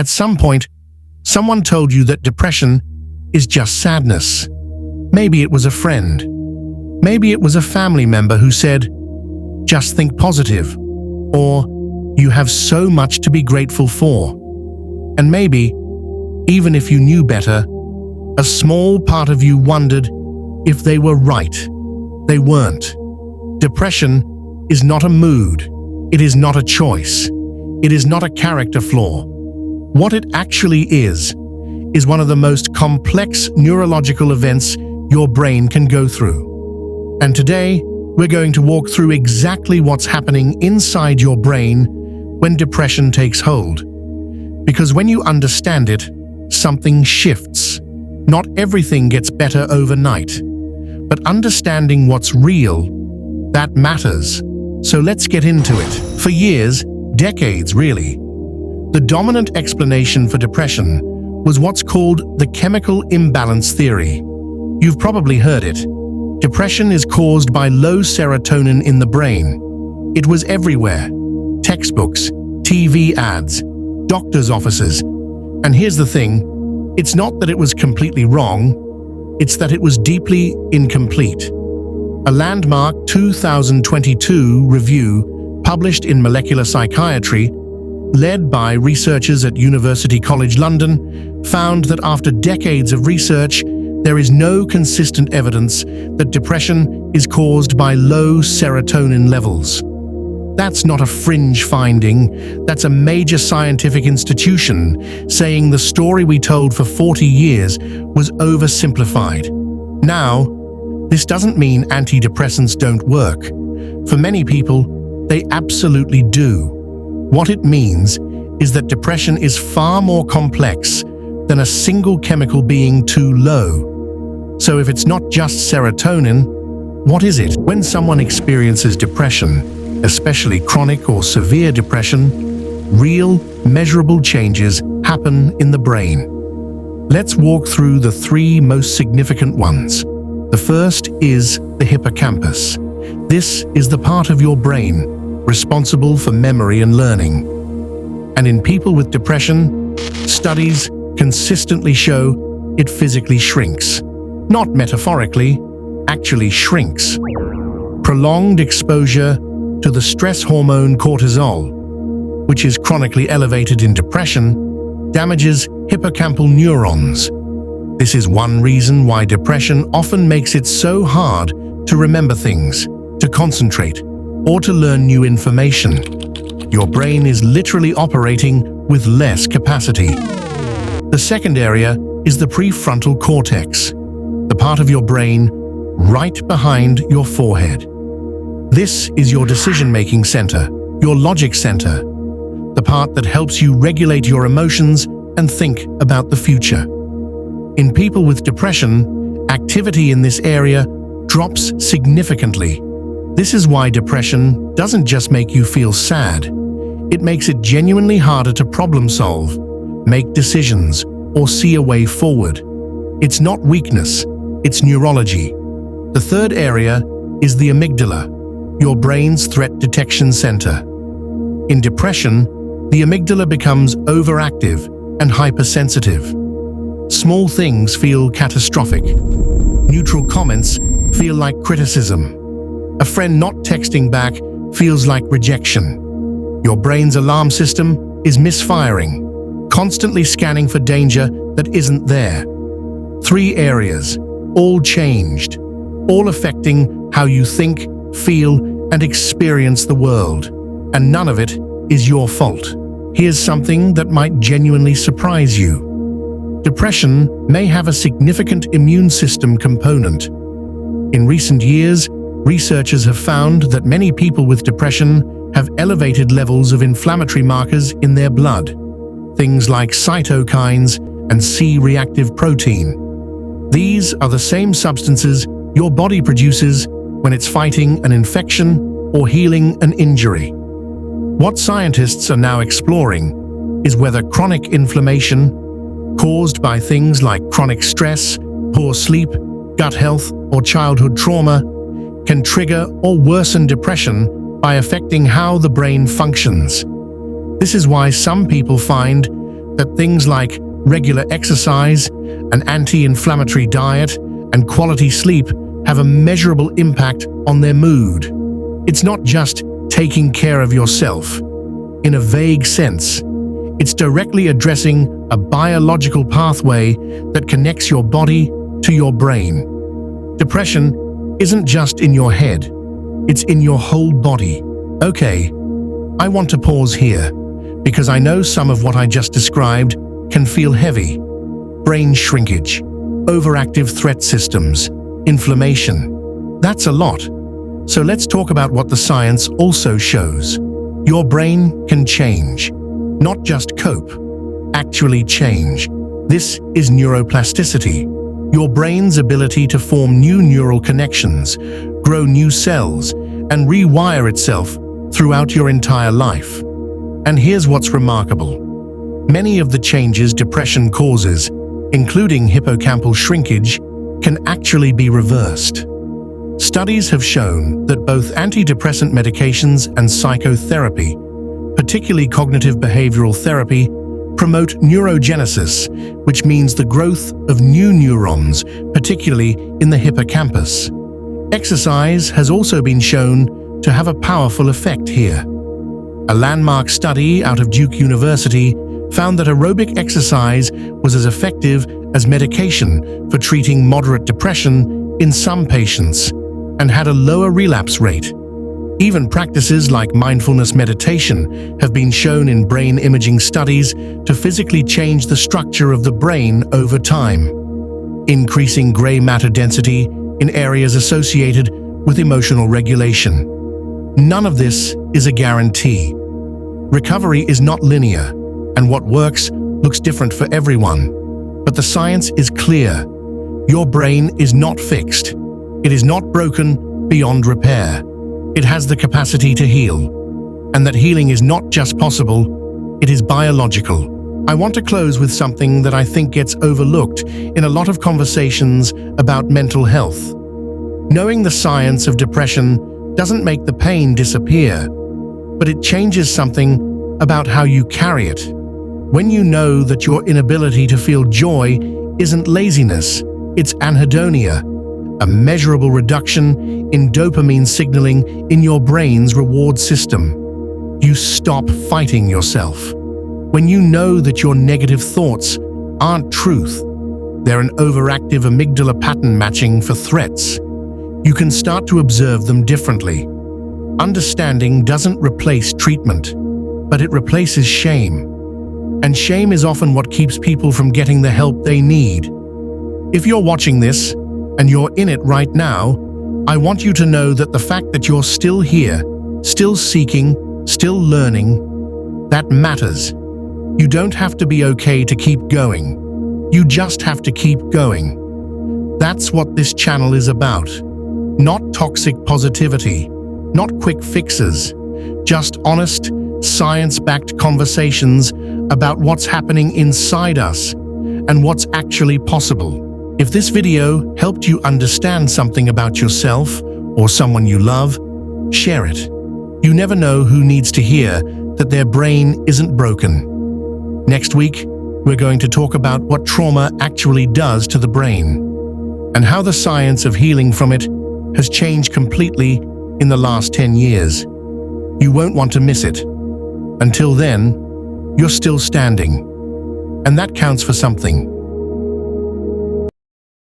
At some point, someone told you that depression is just sadness. Maybe it was a friend. Maybe it was a family member who said, "Just think positive," or "You have so much to be grateful for." And maybe, even if you knew better, a small part of you wondered if they were right. They weren't. Depression is not a mood. It is not a choice. It is not a character flaw. What it actually is one of the most complex neurological events your brain can go through. And today, we're going to walk through exactly what's happening inside your brain when depression takes hold. Because when you understand it, something shifts. Not everything gets better overnight, but understanding what's real, that matters. So let's get into it. For years, decades really, the dominant explanation for depression was what's called the chemical imbalance theory. You've probably heard it. Depression is caused by low serotonin in the brain. It was everywhere. Textbooks, TV ads, doctors' offices. And here's the thing, it's not that it was completely wrong, it's that it was deeply incomplete. A landmark 2022 review published in Molecular Psychiatry, led by researchers at University College London, found that after decades of research, there is no consistent evidence that depression is caused by low serotonin levels. That's not a fringe finding, that's a major scientific institution saying the story we told for 40 years was oversimplified. Now, this doesn't mean antidepressants don't work. For many people, they absolutely do. What it means is that depression is far more complex than a single chemical being too low. So if it's not just serotonin, what is it? When someone experiences depression, especially chronic or severe depression, real, measurable changes happen in the brain. Let's walk through the three most significant ones. The first is the hippocampus. This is the part of your brain responsible for memory and learning. And in people with depression, studies consistently show it physically shrinks. Not metaphorically, actually shrinks. Prolonged exposure to the stress hormone cortisol, which is chronically elevated in depression, damages hippocampal neurons. This is one reason why depression often makes it so hard to remember things, to concentrate, or to learn new information. Your brain is literally operating with less capacity. The second area is the prefrontal cortex, the part of your brain right behind your forehead. This is your decision-making center, your logic center, the part that helps you regulate your emotions and think about the future. In people with depression, activity in this area drops significantly. This is why depression doesn't just make you feel sad. It makes it genuinely harder to problem solve, make decisions, or see a way forward. It's not weakness, it's neurology. The third area is the amygdala, your brain's threat detection center. In depression, the amygdala becomes overactive and hypersensitive. Small things feel catastrophic. Neutral comments feel like criticism. A friend not texting back feels like rejection. Your brain's alarm system is misfiring, constantly scanning for danger that isn't there. Three areas, all changed, all affecting how you think, feel, and experience the world. And none of it is your fault. Here's something that might genuinely surprise you. Depression may have a significant immune system component. In recent years, researchers have found that many people with depression have elevated levels of inflammatory markers in their blood, things like cytokines and C-reactive protein. These are the same substances your body produces when it's fighting an infection or healing an injury. What scientists are now exploring is whether chronic inflammation, caused by things like chronic stress, poor sleep, gut health, or childhood trauma, can trigger or worsen depression by affecting how the brain functions. This is why some people find that things like regular exercise, an anti-inflammatory diet, and quality sleep have a measurable impact on their mood. It's not just taking care of yourself. In a vague sense, it's directly addressing a biological pathway that connects your body to your brain. Depression isn't just in your head, it's in your whole body. Okay, I want to pause here, because I know some of what I just described can feel heavy. Brain shrinkage, overactive threat systems, inflammation. That's a lot. So let's talk about what the science also shows. Your brain can change, not just cope, actually change. This is neuroplasticity, your brain's ability to form new neural connections, grow new cells, and rewire itself throughout your entire life. And here's what's remarkable. Many of the changes depression causes, including hippocampal shrinkage, can actually be reversed. Studies have shown that both antidepressant medications and psychotherapy, particularly cognitive behavioral therapy, promote neurogenesis, which means the growth of new neurons, particularly in the hippocampus. Exercise has also been shown to have a powerful effect here. A landmark study out of Duke University found that aerobic exercise was as effective as medication for treating moderate depression in some patients and had a lower relapse rate. Even practices like mindfulness meditation have been shown in brain imaging studies to physically change the structure of the brain over time, increasing gray matter density in areas associated with emotional regulation. None of this is a guarantee. Recovery is not linear, and what works looks different for everyone. But the science is clear. Your brain is not fixed. It is not broken beyond repair. It has the capacity to heal. And that healing is not just possible, it is biological. I want to close with something that I think gets overlooked in a lot of conversations about mental health. Knowing the science of depression doesn't make the pain disappear, but it changes something about how you carry it. When you know that your inability to feel joy isn't laziness, it's anhedonia, a measurable reduction in dopamine signaling in your brain's reward system. You stop fighting yourself. When you know that your negative thoughts aren't truth, they're an overactive amygdala pattern matching for threats, you can start to observe them differently. Understanding doesn't replace treatment, but it replaces shame. And shame is often what keeps people from getting the help they need. If you're watching this, and you're in it right now, I want you to know that the fact that you're still here, still seeking, still learning, that matters. You don't have to be okay to keep going. You just have to keep going. That's what this channel is about. Not toxic positivity, not quick fixes, just honest, science-backed conversations about what's happening inside us and what's actually possible. If this video helped you understand something about yourself or someone you love, share it. You never know who needs to hear that their brain isn't broken. Next week, we're going to talk about what trauma actually does to the brain and how the science of healing from it has changed completely in the last 10 years. You won't want to miss it. Until then, you're still standing. And that counts for something.